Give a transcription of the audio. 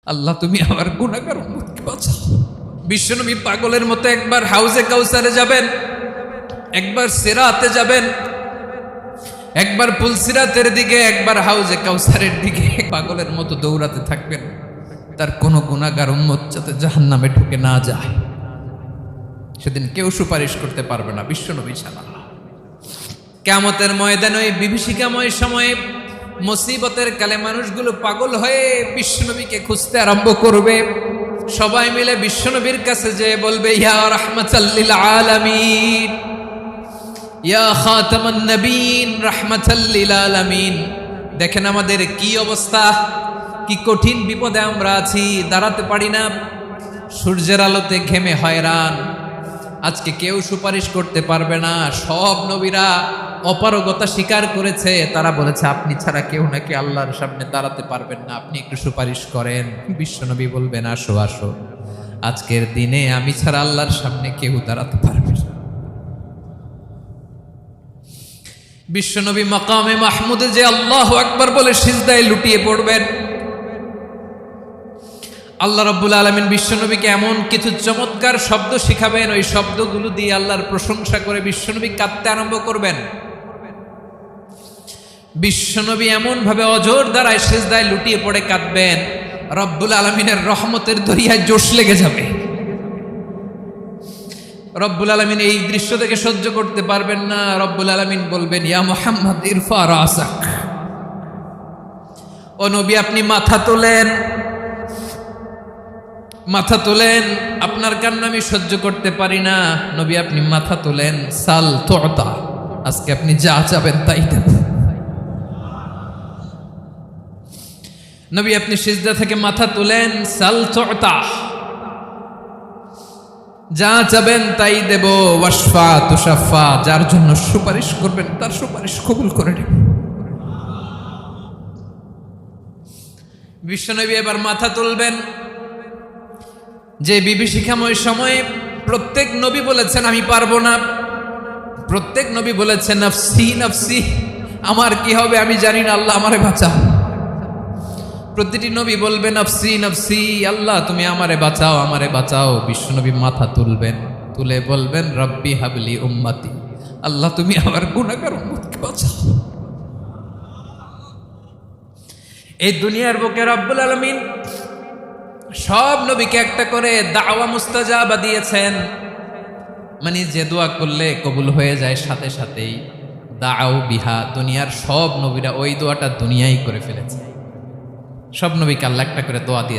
আল্লাহ তুমি আমার গুনাহগার উম্মতকে বাঁচাও। বিশ্বনবী পাগলের মতো একবার হাউজে কাউসারে যাবেন, একবার সিরাতে যাবেন, একবার পুলসিরাতের দিকে, একবার হাউজে কাউসারের দিকে পাগলের মতো দৌড়াতে থাকবেন। তার কোনো গুনাহগার উম্মত যাতে জাহান্নামে ঢুকে না যায়। সেদিন কেউ সুপারিশ করতে পারবে না বিশ্বনবী ছাড়া। কিয়ামতের ময়দানে ওই বিভীষিকাময় সময়ে মুসিবতের কালে মানুষগুলো পাগল হয়ে বিশ্বনবীকে খুঁজতে আরম্ভ করবে। সবাই মিলে বিশ্বনবীর কাছে যেয়ে বলবে, ইয়া রাহমাতাল লিল আলামিন, ইয়া খাতামান নবীন, রাহমাতাল লিল আলামিন। দেখেন আমাদের কি অবস্থা, কি কঠিন বিপদে আমরা আছি, দাঁড়াতে পারি না, সূর্যের আলোতে ঘেমে হয়রান। আজকে কেউ সুপারিশ করতে পারবে না। সব নবীরা অপারগতা স্বীকার করেছে, তারা বলেছে আপনি ছাড়া কেউ নাকি আল্লাহর সামনে দাঁড়াতে পারবেন না, আপনি একটু সুপারিশ করেন। বিশ্বনবী বলবেন, আসো আসো, আজকের দিনে আমি ছাড়া আল্লাহর সামনে কেউ দাঁড়াতে পারবে না। বিশ্বনবী মাকামে মাহমুদে যে আল্লাহু আকবার বলে সিজদায় লুটিয়ে পড়বেন। আল্লাহ রাব্বুল আলামিন বিশ্বনবীকে এমন কিছু চমৎকার শব্দ শিখাবেন, ওই শব্দগুলো দিয়ে আল্লাহর প্রশংসা করে বিশ্বনবী কাঁদতে আরম্ভ করবেন। বিশ্বনবী এমন ভাবে অজর দ্বারায় সিজদায় লুটিয়ে পড়ে কাঁদবেন, রব্বুল আলামিনের রহমতের দরিয়ায় জোশ লেগে যাবে। রব্বুল আলামিন এই দৃশ্য থেকে সহ্য করতে পারবেন না। রব্বুল আলামিন বলবেন, ইয়া মুহাম্মদ ইরফা রাসাক, ও নবী আপনি মাথা তোলেন, মাথা তোলেন, আপনার কান্না আমি সহ্য করতে পারি না। নবী আপনি মাথা তোলেন, সাল তুতা, আজকে আপনি যা চাবেন তাই দেব। নবী আপনি সিজদা থেকে মাথা তুলেন, সাল তুতা, যা চাবেন তাই দেব। ওয়াশফা তুশাফা, যার জন্য সুপারিশ করবেন তার সুপারিশ কবুল করে নেব। বিশ্বনবী এবার মাথা তুলবেন। যে বিভীষিকাময় সময়ে প্রত্যেক নবী বলেছেন আমি পারবো না, প্রত্যেক নবী বলেছেন নফসি নফসি, আমার কি হবে আমি জানি না, আল্লাহ আমারে বাঁচাও। প্রতিটি নবী বলবে নফসি নফসি, আল্লাহ তুমি আমারে বাঁচাও, আমারে বাঁচাও। বিশ্বনবী মাথা তুলবেন, তুলে বলবেন রব্বি হাবলি উম্মতি, আল্লাহ তুমি আমার গুনাহগার উম্মতকে বাঁচাও। এই দুনিয়ার বুকে রব্বুল আলামিন সব নবীকে একটা করে দাওয়া মুস্তাজাবা দিয়েছেন, মানে যে দোয়া করলে কবুল হয়ে যায় সাথে সাথেই। দাও বিহা, দুনিয়ার সব নবীরা ওই দোয়াটা দুনিয়ায় করে ফেলেছে। সব নবীকে আল্লাহ একটা করে দোয়া দিয়ে